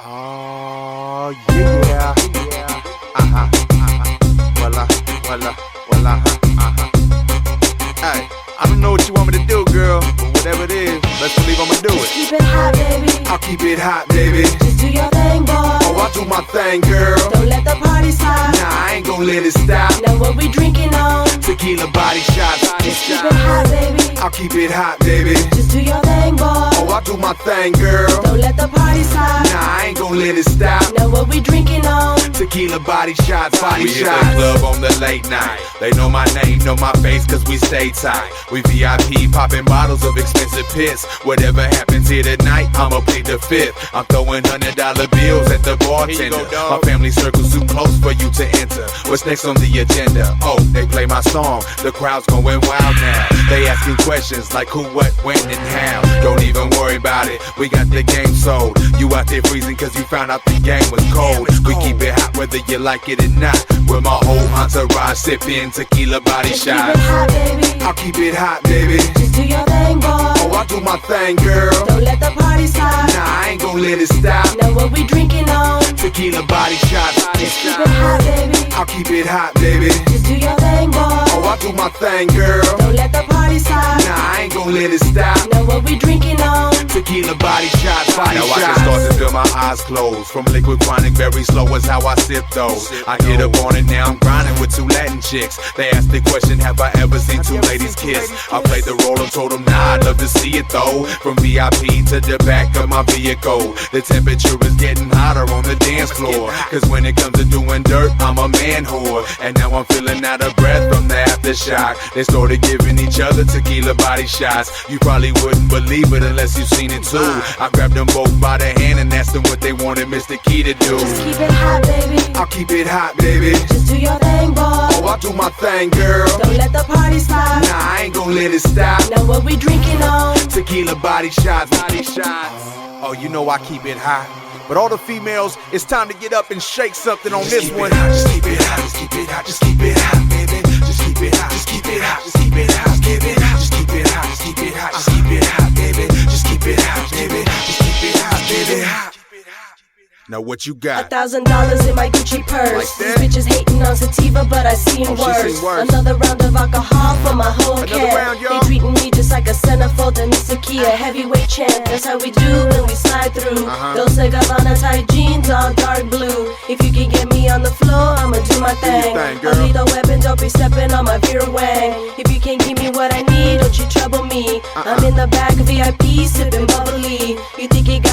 Oh, yeah. Uh-huh. Well, Hey, I don't know what you want me to do, girl, but whatever it is, let's believe I'ma do it. Keep it hot, baby. I'll keep it hot, baby. Just do your thing, boy. Oh, I'll do my thing, girl. Don't let the party stop. Nah, I ain't gon' let it stop. Know what we drinking on. Tequila body shots. Just keep it hot, baby. I'll keep it hot, baby. Just do your thing, boy. Oh, I'll do my thing, girl. Don't let the party stop. Nah, I ain't gon' let it stop. Know what we drinking on. Tequila body shots, body We hit shots. the club on the late night. They know my name, know my face, cause we stay tight. We VIP, popping bottles of expensive piss. Whatever happens here tonight, I'ma plead the fifth. I'm throwing $100 bills at the bartender. My family circle's too close for you to enter. What's next on the agenda? Oh, they play my song. The crowd's going wild now. They asking questions like who, what, when, and how. Don't even worry about it. We got the game sold. You out there freezing cause you found out the game was cold. We keep it hot whether you like it or not. With my whole entourage sipping tequila body Just keep shots. it hot, baby. I'll keep it hot, baby. Just do your thing, boy. Oh, I'll do my thing, girl. Don't let the party stop. Nah, I ain't gon' let it stop. Know what we drinking on. Tequila body shots. Just keep it hot, baby. I'll keep it hot, baby. Just do your thing, boy. Oh, I'll do my thing, girl. Don't let the party stop. Nah, I ain't gon' let it stop. Know what we drinking on. Tequila body shots, body Now I can shots. start to feel my eyes closed. From liquid chronic, very slow is how I sip those. I get up on it now, I'm grinding with two Latin chicks. They asked the question, have I ever seen two ladies kiss? I played the role and told them, nah, I'd love to see it though. From VIP to the back of my vehicle, the temperature is getting hotter on the dance floor. Cause when it comes to doing dirt, I'm a man whore. And now I'm feeling out of breath from the aftershock. They started giving each other tequila body shots. You probably wouldn't believe it unless you've seen it too. I grabbed them both by the hand and asked them what they wanted Mr. Key to do. Just keep it hot, baby. I'll keep it hot, baby. Just do your thing, boy. Oh, I'll do my thing, girl. Don't let the party stop. Nah, I ain't gon' let it stop. Know what we drinking on. Tequila body shots, body shots. Oh, you know I keep it hot. But all the females, it's time to get up and shake something on this one. Just keep it hot, just keep it hot, just keep it hot, baby. Just keep it hot, just keep it hot, just keep it hot, just keep it hot, just keep it hot, just keep it hot, just keep it hot, baby. Just keep it hot, baby. Just keep it hot, baby. Now what you got? $1,000 in my Gucci purse. Like that? These bitches hating on sativa, but I seen Oh, she worse. seen worse. Another round of alcohol for my whole Another camp. round, y'all. They treating me just like a centerfold and Mr. Key, a heavyweight champ. That's how we do when we slide through. Those Gabbana tight jeans, all dark blue. If you can get me on the floor, I'ma do my thing. thing, girl. I'll lead the weapon, don't be stepping on my Vera Wang. If you can't give me what I need, don't you trouble me. I'm in the back VIP, sipping bubbly. You think you got